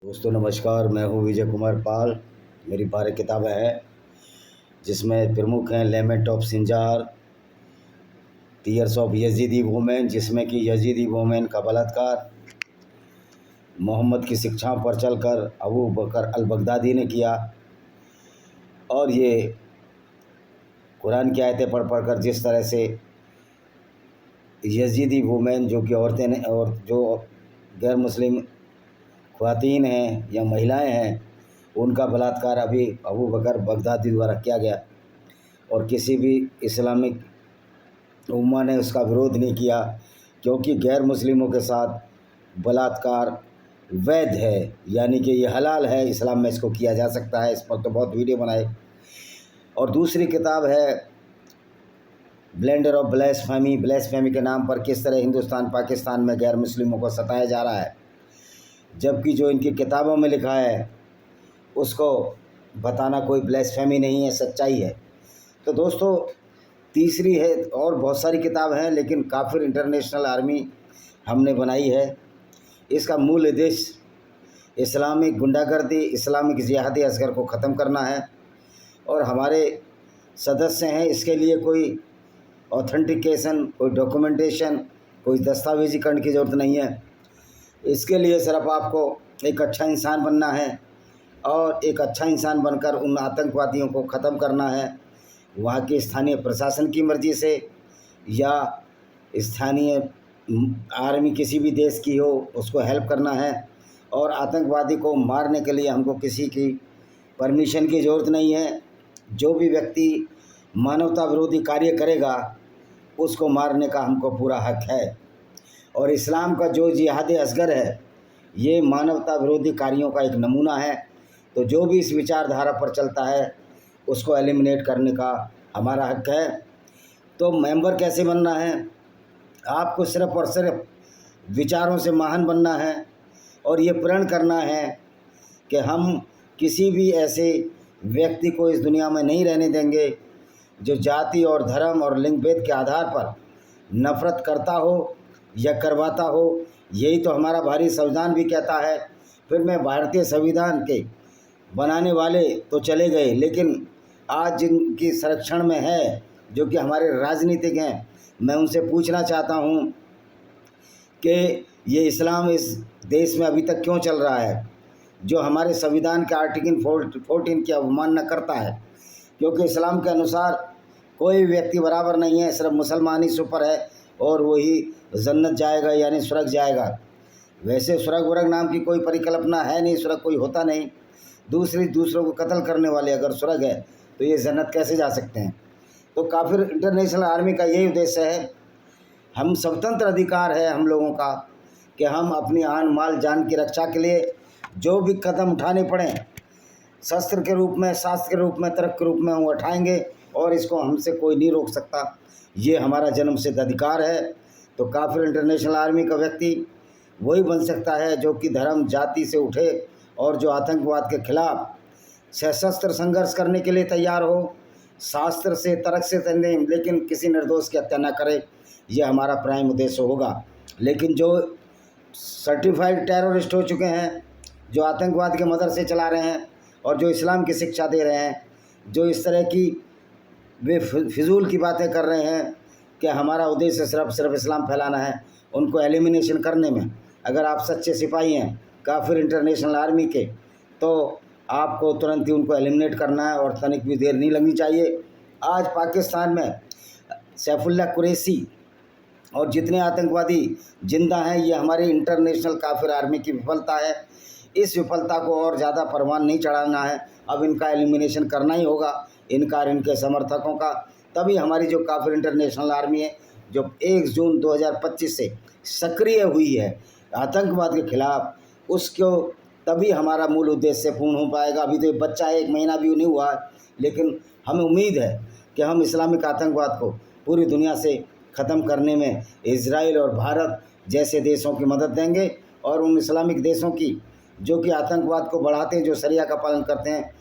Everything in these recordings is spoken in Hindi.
दोस्तों नमस्कार, मैं हूँ विजय कुमार पाल। मेरी 12 किताबें हैं जिसमें प्रमुख हैं lament of Sinjar, tears of Yazidi women जिसमें कि यजीदी वुमेन का बलात्कार मोहम्मद की शिक्षाओं पर चलकर अबू बकर अल बगदादी ने किया, और ये कुरान की आयतें पढ़ कर जिस तरह से यजीदी वुमेन जो कि औरतें ने और जो गैर मुस्लिम ख़वातीन हैं या महिलाएं हैं उनका बलात्कार अभी अबू बकर बगदादी द्वारा किया गया, और किसी भी इस्लामिक उम्मा ने उसका विरोध नहीं किया, क्योंकि गैर मुस्लिमों के साथ बलात्कार वैध है, यानी कि ये हलाल है। इस्लाम में इसको किया जा सकता है। इस पर तो बहुत वीडियो बनाए। और दूसरी किताब है ब्लेंडर ऑफ ब्लेसफेमी के नाम पर किस तरह हिंदुस्तान पाकिस्तान में गैर मुस्लिमों को सताया जा रहा है, जबकि जो इनकी किताबों में लिखा है उसको बताना कोई ब्लेसफेमी नहीं है, सच्चाई है। तो दोस्तों तीसरी है, और बहुत सारी किताब हैं, लेकिन काफिर इंटरनेशनल आर्मी हमने बनाई है। इसका मूल उद्देश्य इस्लामिक गुंडागर्दी, इस्लामिक जिहादी असगर को ख़त्म करना है, और हमारे सदस्य हैं। इसके लिए कोई ऑथेंटिकेशन, कोई डॉक्यूमेंटेशन, कोई दस्तावेजीकरण की ज़रूरत नहीं है। इसके लिए सिर्फ आपको एक अच्छा इंसान बनना है, और एक अच्छा इंसान बनकर उन आतंकवादियों को ख़त्म करना है। वहाँ के स्थानीय प्रशासन की मर्ज़ी से या स्थानीय आर्मी किसी भी देश की हो, उसको हेल्प करना है। और आतंकवादी को मारने के लिए हमको किसी की परमिशन की ज़रूरत नहीं है। जो भी व्यक्ति मानवता विरोधी कार्य करेगा उसको मारने का हमको पूरा हक है। और इस्लाम का जो जिहाद असगर है ये मानवता विरोधी कार्यों का एक नमूना है। तो जो भी इस विचारधारा पर चलता है उसको एलिमिनेट करने का हमारा हक है। तो मेंबर कैसे बनना है? आपको सिर्फ़ और सिर्फ विचारों से महान बनना है, और ये प्रण करना है कि हम किसी भी ऐसे व्यक्ति को इस दुनिया में नहीं रहने देंगे जो जाति और धर्म और लिंग भेद के आधार पर नफ़रत करता हो या करवाता हो। यही तो हमारा भारतीय संविधान भी कहता है। फिर मैं भारतीय संविधान के बनाने वाले तो चले गए, लेकिन आज जिनकी संरक्षण में है, जो कि हमारे राजनीतिक हैं, मैं उनसे पूछना चाहता हूं कि ये इस्लाम इस देश में अभी तक क्यों चल रहा है, जो हमारे संविधान के आर्टिकल 14 की अवमानना करता है। क्योंकि इस्लाम के अनुसार कोई व्यक्ति बराबर नहीं है, सिर्फ मुसलमान ही सुपर है और वही जन्नत जाएगा, यानी स्वर्ग जाएगा। वैसे स्वर्ग वर्ग नाम की कोई परिकल्पना है नहीं, स्वर्ग कोई होता नहीं। दूसरों को कत्ल करने वाले अगर स्वर्ग है तो ये जन्नत कैसे जा सकते हैं? तो काफिर इंटरनेशनल आर्मी का यही उद्देश्य है। हम स्वतंत्र अधिकार है हम लोगों का कि हम अपनी आन माल जान की रक्षा के लिए जो भी कदम उठाने पड़ें, शस्त्र के रूप में, शास्त्र के रूप में, तर्क के रूप में हम उठाएंगे, और इसको हमसे कोई नहीं रोक सकता। ये हमारा जन्मसिद्ध अधिकार है। तो काफिर इंटरनेशनल आर्मी का व्यक्ति वही बन सकता है जो कि धर्म जाति से उठे और जो आतंकवाद के खिलाफ सशस्त्र संघर्ष करने के लिए तैयार हो, शास्त्र से, तर्क से नहीं, लेकिन किसी निर्दोष की हत्या न करे। यह हमारा प्राइम उद्देश्य होगा। लेकिन जो सर्टिफाइड टेररिस्ट हो चुके हैं, जो आतंकवाद के मदरसे चला रहे हैं और जो इस्लाम की शिक्षा दे रहे हैं, जो इस तरह की वे फिजूल की बातें कर रहे हैं कि हमारा उद्देश्य सिर्फ इस्लाम फैलाना है, उनको एलिमिनेशन करने में अगर आप सच्चे सिपाही हैं काफिर इंटरनेशनल आर्मी के, तो आपको तुरंत ही उनको एलिमिनेट करना है, और तनिक भी देर नहीं लगनी चाहिए। आज पाकिस्तान में सैफुल्लाह कुरैशी और जितने आतंकवादी जिंदा हैं, ये हमारी इंटरनेशनल काफिर आर्मी की विफलता है। इस विफलता को और ज़्यादा परवान नहीं चढ़ाना है। अब इनका एलिमिनेशन करना ही होगा, इनका और इनके समर्थकों का। तभी हमारी जो काफिर इंटरनेशनल आर्मी है, जो 1 जून 2025 से सक्रिय हुई है आतंकवाद के खिलाफ, उसको तभी हमारा मूल उद्देश्य पूर्ण हो पाएगा। अभी तो ये बच्चा 1 महीना भी नहीं हुआ, लेकिन हमें उम्मीद है कि हम इस्लामिक आतंकवाद को पूरी दुनिया से ख़त्म करने में इजराइल और भारत जैसे देशों की मदद देंगे, और उन इस्लामिक देशों की जो कि आतंकवाद को बढ़ाते हैं, जो शरिया का पालन करते हैं,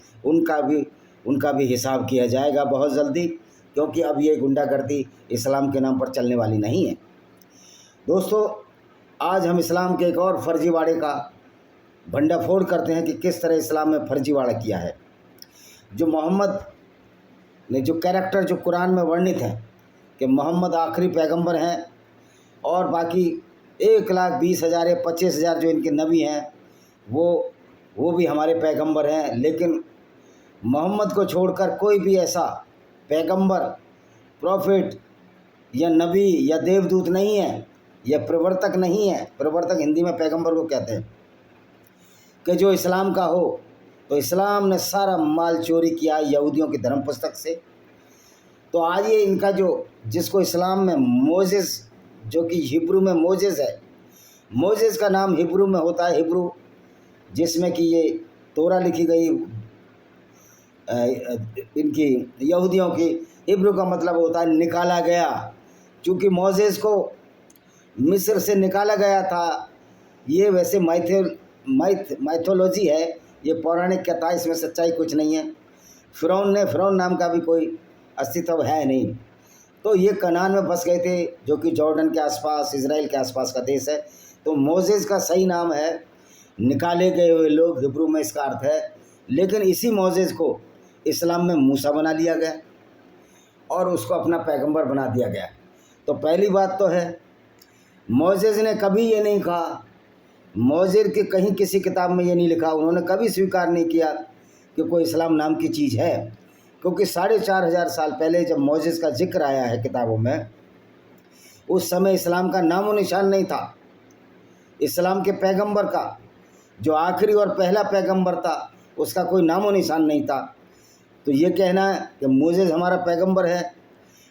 उनका भी हिसाब किया जाएगा बहुत जल्दी। क्योंकि अब ये गुंडागर्दी इस्लाम के नाम पर चलने वाली नहीं है। दोस्तों आज हम इस्लाम के एक और फर्जीवाड़े का भंडाफोड़ करते हैं कि किस तरह इस्लाम में फर्जीवाड़ा किया है। जो मोहम्मद ने जो कैरेक्टर जो कुरान में वर्णित है कि मोहम्मद आखिरी पैगंबर हैं और बाकी 1,20,000 या 25,000 जो इनके नबी हैं वो भी हमारे पैगंबर हैं, लेकिन मोहम्मद को छोड़कर कोई भी ऐसा पैगंबर, प्रॉफिट या नबी या देवदूत नहीं है, या प्रवर्तक नहीं है। प्रवर्तक हिंदी में पैगंबर को कहते हैं कि जो इस्लाम का हो। तो इस्लाम ने सारा माल चोरी किया यहूदियों की धर्म पुस्तक से। तो आज ये इनका जो जिसको इस्लाम में मोजेस, जो कि हिब्रू में मोजेस है, मोजेस का नाम हिब्रू में होता है, हिब्रू जिसमें कि ये तोरा लिखी गई इनकी यहूदियों की। हिब्रू का मतलब होता है निकाला गया। चूँकि मोजेस को मिस्र से निकाला गया था, ये वैसे माइथोलॉजी है, ये पौराणिक कथा, इसमें सच्चाई कुछ नहीं है। फ़िरौन नाम का भी कोई अस्तित्व है नहीं। तो ये कनान में बस गए थे, जो कि जॉर्डन के आसपास, इज़राइल के आसपास का देश है। तो मोजेस का सही नाम है निकाले गए हुए लोग, हिब्रू में इसका अर्थ है। लेकिन इसी मोजेस को इस्लाम में मूसा बना लिया गया और उसको अपना पैगंबर बना दिया गया। तो पहली बात तो है, मोजेस ने कभी ये नहीं कहा, मोजेस के कहीं किसी किताब में ये नहीं लिखा, उन्होंने कभी स्वीकार नहीं किया कि कोई इस्लाम नाम की चीज़ है। क्योंकि 4,500 साल पहले जब मोजेस का जिक्र आया है किताबों में, उस समय इस्लाम का नामो निशान नहीं था। इस्लाम के पैगंबर का, जो आखिरी और पहला पैगंबर था, उसका कोई नामो निशान नहीं था। तो ये कहना कि मोजेस हमारा पैगंबर है,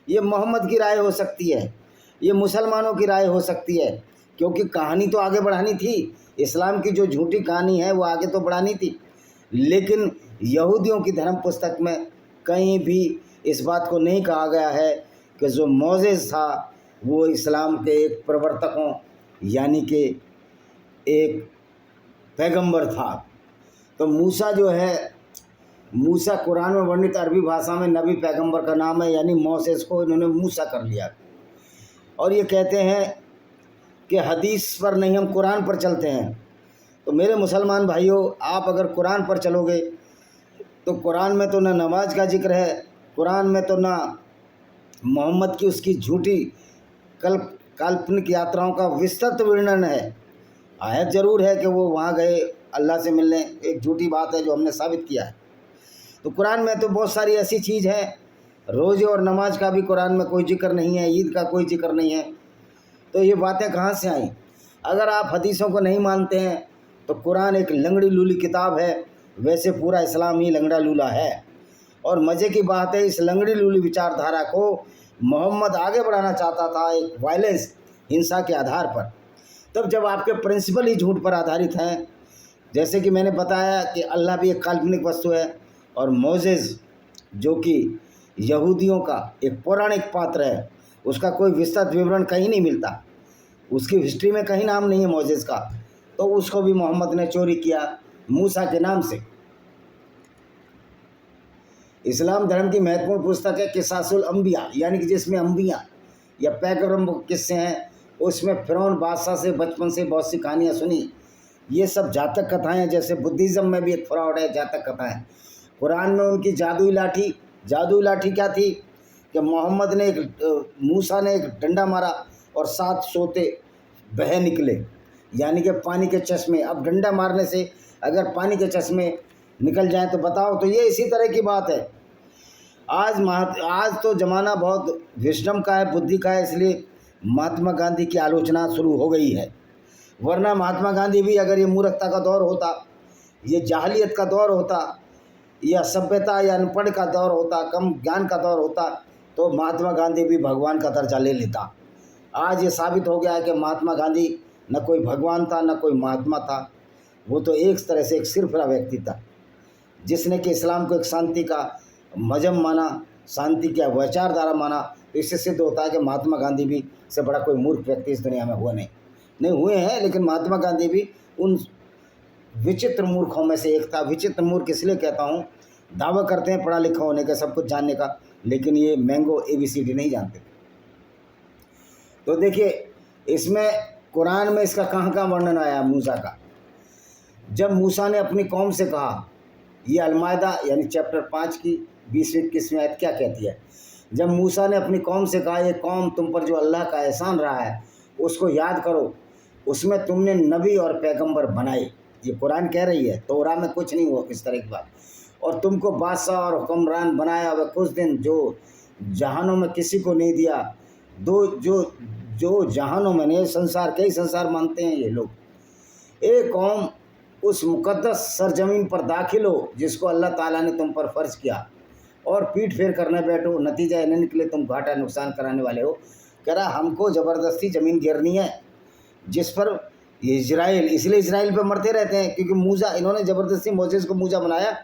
ये मोहम्मद की राय हो सकती है, ये मुसलमानों की राय हो सकती है, क्योंकि कहानी तो आगे बढ़ानी थी। इस्लाम की जो झूठी कहानी है वो आगे तो बढ़ानी थी। लेकिन यहूदियों की धर्म पुस्तक में कहीं भी इस बात को नहीं कहा गया है कि जो मोजेस था वो इस्लाम के एक प्रवर्तकों यानी कि एक पैगंबर था। तो मूसा जो है, मूसा कुरान में वर्णित अरबी भाषा में नबी पैगंबर का नाम है, यानी मोसेस को इन्होंने मूसा कर लिया। और ये कहते हैं कि हदीस पर नहीं, हम कुरान पर चलते हैं। तो मेरे मुसलमान भाइयों, आप अगर कुरान पर चलोगे तो कुरान में तो ना नमाज का जिक्र है, कुरान में तो ना मोहम्मद की उसकी झूठी काल्पनिक यात्राओं का विस्तृत वर्णन है। आयत ज़रूर है कि वो वहाँ गए अल्लाह से मिलने, एक झूठी बात है जो हमने साबित किया है। तो कुरान में तो बहुत सारी ऐसी चीज़ है, रोज़े और नमाज का भी कुरान में कोई जिक्र नहीं है, ईद का कोई जिक्र नहीं है। तो ये बातें कहाँ से आई? अगर आप हदीसों को नहीं मानते हैं तो कुरान एक लंगड़ी लूली किताब है, वैसे पूरा इस्लाम ही लंगड़ा लूला है। और मज़े की बात है, इस लंगड़ी लूली विचारधारा को मोहम्मद आगे बढ़ाना चाहता था एक वायलेंस, हिंसा के आधार पर। तब जब आपके प्रिंसिपल ही झूठ पर आधारित हैं, जैसे कि मैंने बताया कि अल्लाह भी एक काल्पनिक वस्तु है और मोजेस जो कि यहूदियों का एक पौराणिक पात्र है, उसका कोई विस्तृत विवरण कहीं नहीं मिलता, उसकी हिस्ट्री में कहीं नाम नहीं है मोजेस का। तो उसको भी मोहम्मद ने चोरी किया मूसा के नाम से। इस्लाम धर्म की महत्वपूर्ण पुस्तक है किसासुल अंबिया, यानी कि जिसमें अंबिया या पैगंबर किस्से हैं। उसमें फ़िरौन बादशाह से बचपन से बहुत सी कहानियाँ सुनी। ये सब जातक कथाएं हैं, जैसे बुद्धिज़्म में भी एक फ्रॉड है, जातक कथाएं। कुरान में उनकी जादुई लाठी क्या थी कि मोहम्मद ने मूसा ने एक डंडा मारा और 7 सोते बह निकले, यानी कि पानी के चश्मे। अब डंडा मारने से अगर पानी के चश्मे निकल जाएं तो बताओ, तो ये इसी तरह की बात है। आज तो ज़माना बहुत विजडम का है, बुद्धि का है, इसलिए महात्मा गांधी की आलोचना शुरू हो गई है। वरना महात्मा गांधी भी, अगर ये मूर्खता का दौर होता, ये जाहलियत का दौर होता, या सभ्यता या अनपढ़ का दौर होता, कम ज्ञान का दौर होता, तो महात्मा गांधी भी भगवान का दर्जा ले लेता। आज ये साबित हो गया है कि महात्मा गांधी न कोई भगवान था न कोई महात्मा था, वो तो एक तरह से एक सिरफिरा व्यक्ति था, जिसने कि इस्लाम को एक शांति का मजहब माना, शांति का विचारधारा माना। तो इससे सिद्ध होता है कि महात्मा गांधी भी से बड़ा कोई मूर्ख व्यक्ति इस दुनिया में हुआ नहीं हुए हैं, लेकिन महात्मा गांधी भी उन विचित्र मूर्खों में से एक था। विचित्र मूर्ख इसलिए कहता हूँ, दावा करते हैं पढ़ा लिखा होने का, सब कुछ जानने का, लेकिन ये मैंगो ABCD नहीं जानते। तो देखिए, इसमें कुरान में इसका कहाँ वर्णन आया मूसा का। जब मूसा ने अपनी कौम से कहा, ये अलमायदा यानी चैप्टर 5 की 20-21 आयत क्या कहती है। जब मूसा ने अपनी कौम से कहा, ये कौम तुम पर जो अल्लाह का एहसान रहा है उसको याद करो, उसमें तुमने नबी और पैगंबर बनाए। ये कुरान कह रही है, तौरा में कुछ नहीं हो इस तरह की बात। और तुमको बादशाह और हुक्मरान बनाया, वह कुछ दिन जो जहानों में किसी को नहीं दिया। जो जहानों में नहीं, संसार कई संसार मानते हैं ये लोग। एक कौम उस मुकद्दस सरजमीन पर दाखिल हो जिसको अल्लाह ताला ने तुम पर फ़र्ज किया, और पीठ फेर करने बैठो, नतीजा न निकले तुम घाटा नुकसान कराने वाले हो। कह रहा हमको ज़बरदस्ती ज़मीन घेरनी है जिस पर इजराइल, इसलिए इजराइल पे मरते रहते हैं क्योंकि मूसा, इन्होंने ज़बरदस्ती मोसेस को मूसा बनाया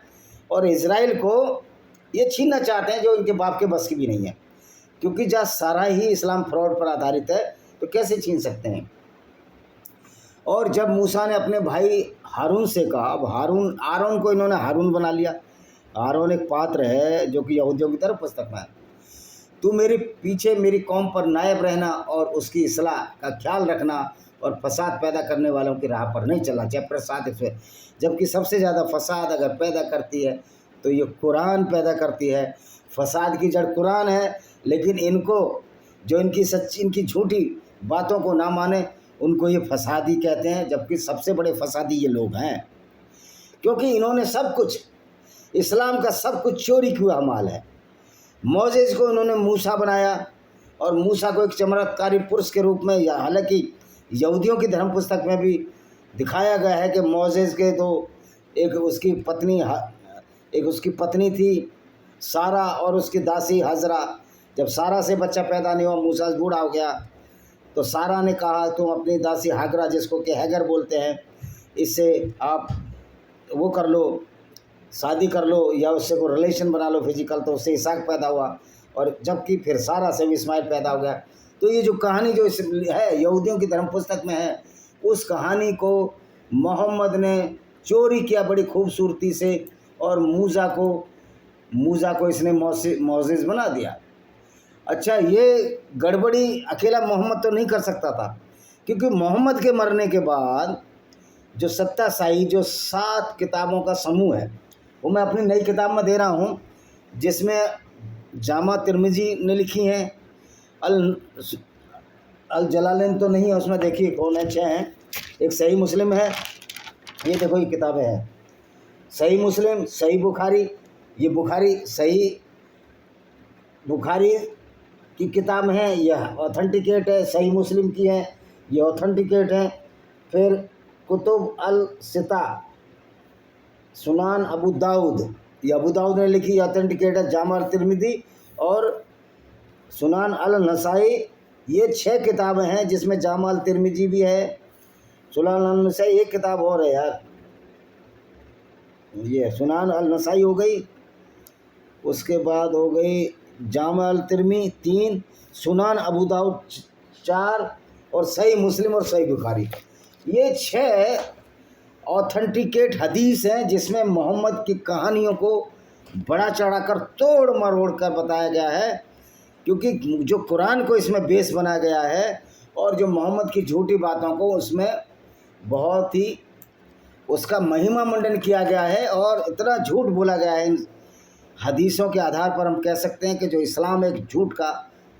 और इजराइल को ये छीनना चाहते हैं जो इनके बाप के बस की भी नहीं है, क्योंकि जहाँ सारा ही इस्लाम फ्रॉड पर आधारित है तो कैसे छीन सकते हैं। और जब मूसा ने अपने भाई हारून से कहा, अब आरोन को इन्होंने हारून बना लिया। आरोन एक पात्र है जो कि यहूदियों की तरफ पुस्तक में है। तू मेरे पीछे मेरी कौम पर नायब रहना और उसकी इस्लाह का ख्याल रखना और फसाद पैदा करने वालों की राह पर नहीं चलना। चैप्टर 7 इसमें, जबकि सबसे ज़्यादा फसाद अगर पैदा करती है तो ये कुरान पैदा करती है। फसाद की जड़ कुरान है, लेकिन इनको जो इनकी झूठी बातों को ना माने उनको ये फसादी कहते हैं, जबकि सबसे बड़े फसादी ये लोग हैं, क्योंकि इन्होंने सब कुछ, इस्लाम का सब कुछ चोरी किया माल है। मोसेस को इन्होंने मूसा बनाया और मूसा को एक चमत्कारी पुरुष के रूप में, या हालांकि यहूदियों की धर्म पुस्तक में भी दिखाया गया है कि मोसेस के तो एक उसकी पत्नी थी सारा और उसकी दासी हाजरा। जब सारा से बच्चा पैदा नहीं हुआ, मूसा बूढ़ा हो गया, तो सारा ने कहा तुम अपनी दासी हागरा, जिसको कि हैगर बोलते हैं, इससे आप वो कर लो, शादी कर लो या उससे कोई रिलेशन बना लो फिजिकल। तो उससे इसहाक पैदा हुआ, और जबकि फिर सारा से इस्माइल पैदा हो गया। तो ये जो कहानी जो है यहूदियों की धर्म पुस्तक में है, उस कहानी को मोहम्मद ने चोरी किया बड़ी खूबसूरती से, और मूसा को इसने मोसेस बना दिया। अच्छा, ये गड़बड़ी अकेला मोहम्मद तो नहीं कर सकता था, क्योंकि मोहम्मद के मरने के बाद जो सत्ताशाही, जो 7 किताबों का समूह है, वो मैं अपनी नई किताब में दे रहा हूँ, जिसमें जामा तिरमिजी ने लिखी हैं। अल जलालैन तो नहीं है उसमें, देखिए कौन अच्छे हैं। एक सही मुस्लिम है, ये देखो ये किताबें हैं, सही मुस्लिम, सही बुखारी। ये बुखारी की किताब है, यह ऑथेंटिकेट है। सही मुस्लिम की है, ये ऑथेंटिकेट है। फिर कुतुब अल सिता, सुनान अबू दाऊद, ये अबू दाऊद ने लिखी, ऑथेंटिकेट है। जामा तिरमिजी और सुनान अल नसाई, ये 6 किताबें हैं, जिसमें जामा तिरमिजी भी है, सुनान अल नसाई, एक किताब और है यार, ये सुनान अल नसाई हो गई। उसके बाद हो गई जामा अल तिरमी 3, सुनान अबू दाऊद 4, और सही मुस्लिम और सही बुखारी। ये 6 ऑथेंटिकेट हदीस हैं, जिसमें मोहम्मद की कहानियों को बड़ा चढ़ाकर तोड़ मरोड़ कर बताया गया है, क्योंकि जो कुरान को इसमें बेस बनाया गया है और जो मोहम्मद की झूठी बातों को उसमें बहुत ही उसका महिमा मंडन किया गया है, और इतना झूठ बोला गया है। इन हदीसों के आधार पर हम कह सकते हैं कि जो इस्लाम एक झूठ का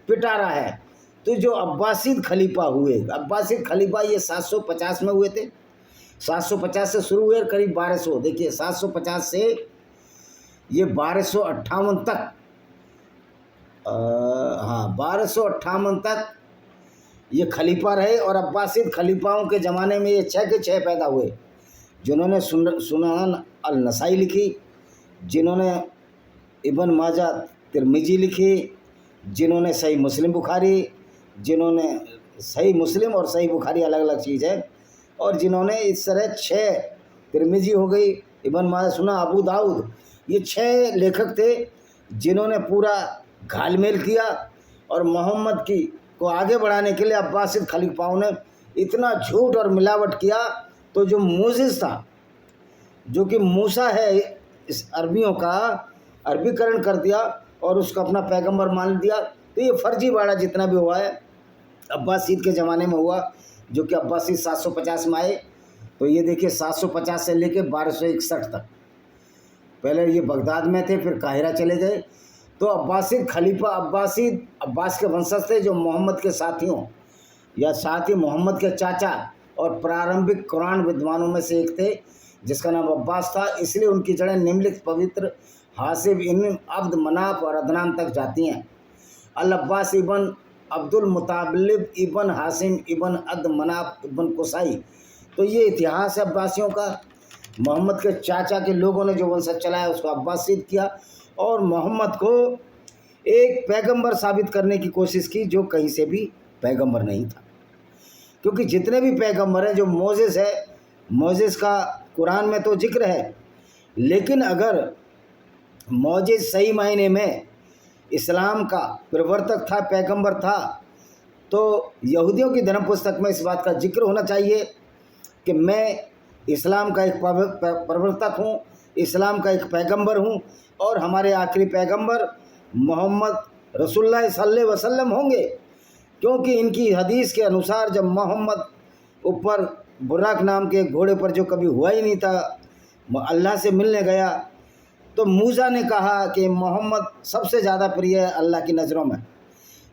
पिटारा है। तो जो अब्बासीद खलीफा हुए, अब्बासीद खलीफा ये 750 में हुए थे, 750 से शुरू हुए करीब 1200, देखिए 750 से ये 1258 तक, 1258 तक ये खलीफा रहे। और अब्बासीद खलीफाओं के ज़माने में ये 6 के 6 पैदा हुए, जिन्होंने सुनान अल नसाई लिखी, जिन्होंने इब्न माजा तिरमिजी लिखी, जिन्होंने सही मुस्लिम बुखारी, जिन्होंने सही मुस्लिम और सही बुखारी अलग अलग चीज़ है, और जिन्होंने इस तरह 6 तिरमिजी हो गई, इब्न माजा, सुना अबू दाऊद, ये 6 लेखक थे जिन्होंने पूरा घालमेल किया। और मोहम्मद को आगे बढ़ाने के लिए अब्बासिद खलीफाओं ने इतना झूठ और मिलावट किया, तो जो मोसेस था, जो कि मूसा है, इस अरबियों का अरबीकरण कर दिया और उसको अपना पैगंबर मान दिया। तो ये फर्जीवाड़ा जितना भी हुआ है अब्बासीद के ज़माने में हुआ, जो कि अब्बासीद 750 में आए, तो ये देखिए 750 से लेके 1261 तक, पहले ये बगदाद में थे, फिर काहिरा चले गए। तो अब्बासिद खलीफा अब्बास के वंशज थे, जो मोहम्मद के साथियों या साथ ही मोहम्मद के चाचा और प्रारंभिक कुरान विद्वानों में से एक थे, जिसका नाम अब्बास था। इसलिए उनकी जड़ें निम्नलिखित पवित्र हासिब इब्न अब्द मनाफ और अदनान तक जाती हैं। अल अब्बास इबन अब्दुल मुतालिब इबन हासिम इबन अब्द मनाफ इबन कुसाई। तो ये इतिहास है अब्बासियों का। मोहम्मद के चाचा के लोगों ने जो वंशज चलाया उसको अब्बासिद किया, और मोहम्मद को एक पैगंबर साबित करने की कोशिश की, जो कहीं से भी पैगंबर नहीं था। क्योंकि जितने भी पैगंबर हैं, जो मोसेस है, मोसेस का कुरान में तो जिक्र है, लेकिन अगर मोसेस सही मायने में इस्लाम का प्रवर्तक था, पैगंबर था, तो यहूदियों की धर्म पुस्तक में इस बात का जिक्र होना चाहिए कि मैं इस्लाम का एक प्रवर्तक हूँ, इस्लाम का एक पैगंबर हूँ, और हमारे आखिरी पैगंबर मोहम्मद रसूलुल्लाह सल्लल्लाहु अलैहि वसल्लम होंगे। क्योंकि इनकी हदीस के अनुसार जब मोहम्मद ऊपर बुर्राक नाम के घोड़े पर, जो कभी हुआ ही नहीं था, अल्लाह से मिलने गया, तो मूसा ने कहा कि मोहम्मद सबसे ज़्यादा प्रिय है अल्लाह की नज़रों में।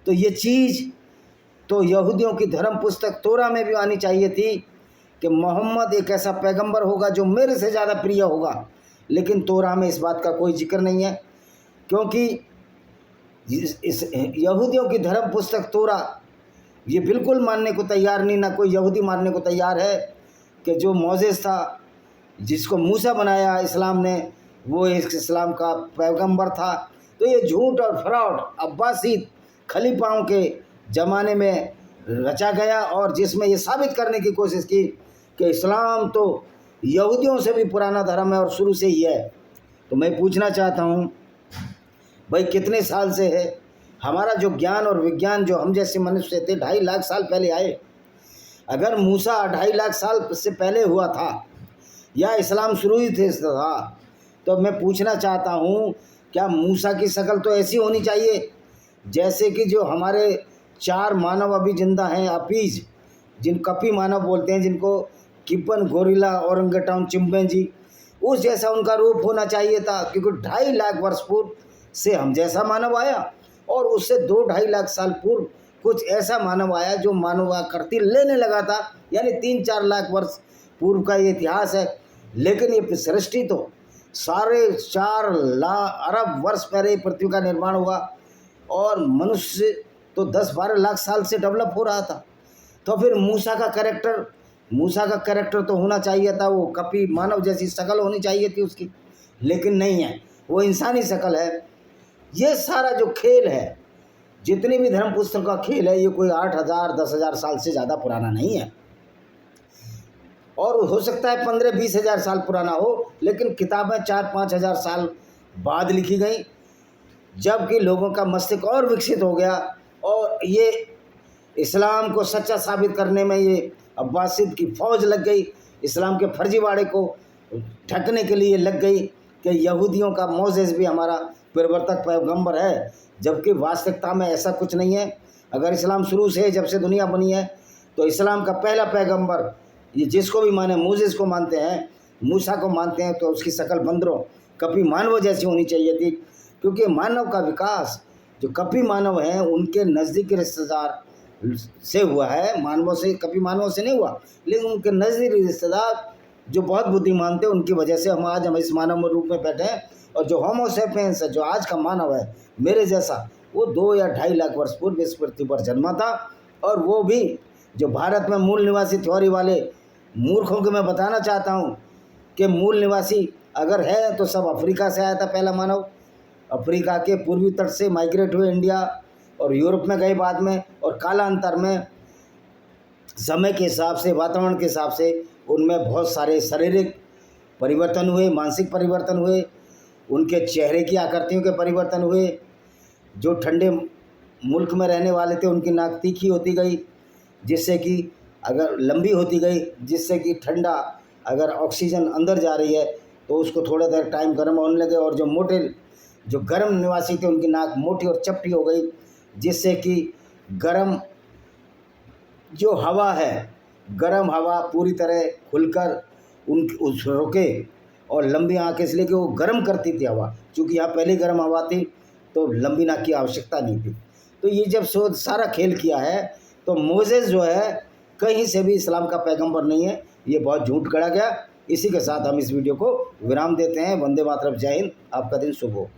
तो ये चीज़ तो यहूदियों की धर्म पुस्तक तोरा में भी आनी चाहिए थी कि मोहम्मद एक ऐसा पैगंबर होगा जो मेरे से ज़्यादा प्रिय होगा, लेकिन तोरा में इस बात का कोई जिक्र नहीं है। क्योंकि इस यहूदियों की धर्म पुस्तक तोरा ये बिल्कुल मानने को तैयार नहीं, ना कोई यहूदी मानने को तैयार है कि जो मोसेस था, जिसको मूसा बनाया इस्लाम ने, वो इस इस्लाम का पैगंबर था। तो ये झूठ और फ्रॉड अब्बासीद खलीफाओं के ज़माने में रचा गया, और जिसमें ये साबित करने की कोशिश की कि इस्लाम तो यहूदियों से भी पुराना धर्म है और शुरू से ही है। तो मैं पूछना चाहता हूँ भाई, कितने साल से है हमारा जो ज्ञान और विज्ञान, जो हम जैसे मनुष्य थे 2.5 लाख साल पहले आए। अगर मूसा 2.5 लाख साल से पहले हुआ था, या इस्लाम शुरू ही थे था, तो मैं पूछना चाहता हूँ, क्या मूसा की शक्ल तो ऐसी होनी चाहिए जैसे कि जो हमारे 4 मानव अभी जिंदा हैं, अपीज, जिन कपी मानव बोलते हैं, जिनको किपन, गोरिल्ला, औरंगेटान, चिंपैंजी, उस जैसा उनका रूप होना चाहिए था। क्योंकि 2.5 लाख वर्ष पूर्व से हम जैसा मानव आया, और उससे 2-2.5 लाख साल पूर्व कुछ ऐसा मानव आया जो मानव आकृति लेने लगा था। यानी 3-4 लाख वर्ष पूर्व का ये इतिहास है। लेकिन ये सृष्टि तो 4.5 अरब वर्ष पहले पृथ्वी का निर्माण हुआ, और मनुष्य तो 10-12 लाख साल से डेवलप हो रहा था। तो फिर मूसा का कैरेक्टर तो होना चाहिए था, वो कपी मानव जैसी शक्ल होनी चाहिए थी उसकी, लेकिन नहीं है, वो इंसानी शक्ल है। ये सारा जो खेल है, जितनी भी धर्म पुस्तक का खेल है, ये कोई 8,000-10,000 साल से ज़्यादा पुराना नहीं है, और हो सकता है 15-20 हज़ार साल पुराना हो, लेकिन किताबें 4-5 हज़ार साल बाद लिखी गई, जबकि लोगों का मस्तिष्क और विकसित हो गया, और ये इस्लाम को सच्चा साबित करने में ये अब्बासिद की फ़ौज लग गई, इस्लाम के फर्जीवाड़े को ढकने के लिए लग गई कि यहूदियों का मोसेस भी हमारा प्रवर्तक पैगंबर है, जबकि वास्तविकता में ऐसा कुछ नहीं है। अगर इस्लाम शुरू से, जब से दुनिया बनी है, तो इस्लाम का पहला पैगंबर, ये जिसको भी माने, मोसेस को मानते हैं, मूसा को मानते हैं, तो उसकी शक्ल बंदरों, कपी मानव जैसी होनी चाहिए थी। क्योंकि मानव का विकास जो कपी मानव हैं उनके नज़दीकी रिश्तेदार से हुआ है, मानवों से, कपी मानवों से नहीं हुआ, लेकिन उनके नज़दीकी रिश्तेदार जो बहुत बुद्धिमान थे, उनकी वजह से हम इस मानव रूप में बैठे हैं। और जो होमो सेपियंस है, जो आज का मानव है मेरे जैसा, वो 2 या 2.5 लाख वर्ष पूर्व इस पृथ्वी पर जन्मा था। और वो भी जो भारत में मूल निवासी थ्योरी वाले मूर्खों को मैं बताना चाहता हूँ कि मूल निवासी अगर है तो सब अफ्रीका से आया था पहला मानव, अफ्रीका के पूर्वी तट से माइग्रेट हुए इंडिया और यूरोप में गए बाद में, और कालांतर में समय के हिसाब से, वातावरण के हिसाब से उनमें बहुत सारे शारीरिक परिवर्तन हुए, मानसिक परिवर्तन हुए, उनके चेहरे की आकृतियों के परिवर्तन हुए। जो ठंडे मुल्क में रहने वाले थे उनकी नाक तीखी होती गई, जिससे कि अगर लंबी होती गई, जिससे कि ठंडा अगर ऑक्सीजन अंदर जा रही है तो उसको थोड़ा देर टाइम गर्म होने लगे। और जो गर्म निवासी थे उनकी नाक मोटी और चपटी हो गई, जिससे कि गर्म जो हवा है गर्म हवा पूरी तरह खुलकर उस रोके, और लंबी आँख इसलिए कि वो गर्म करती थी हवा, क्योंकि यहाँ पहले गर्म हवा थी तो लंबी नाक की आवश्यकता नहीं थी। तो ये जब सारा खेल किया है तो मोसेस जो है कहीं से भी इस्लाम का पैगंबर नहीं है, ये बहुत झूठ गढ़ा गया। इसी के साथ हम इस वीडियो को विराम देते हैं। वंदे मातरम, जय हिंद, आपका दिन शुभ हो।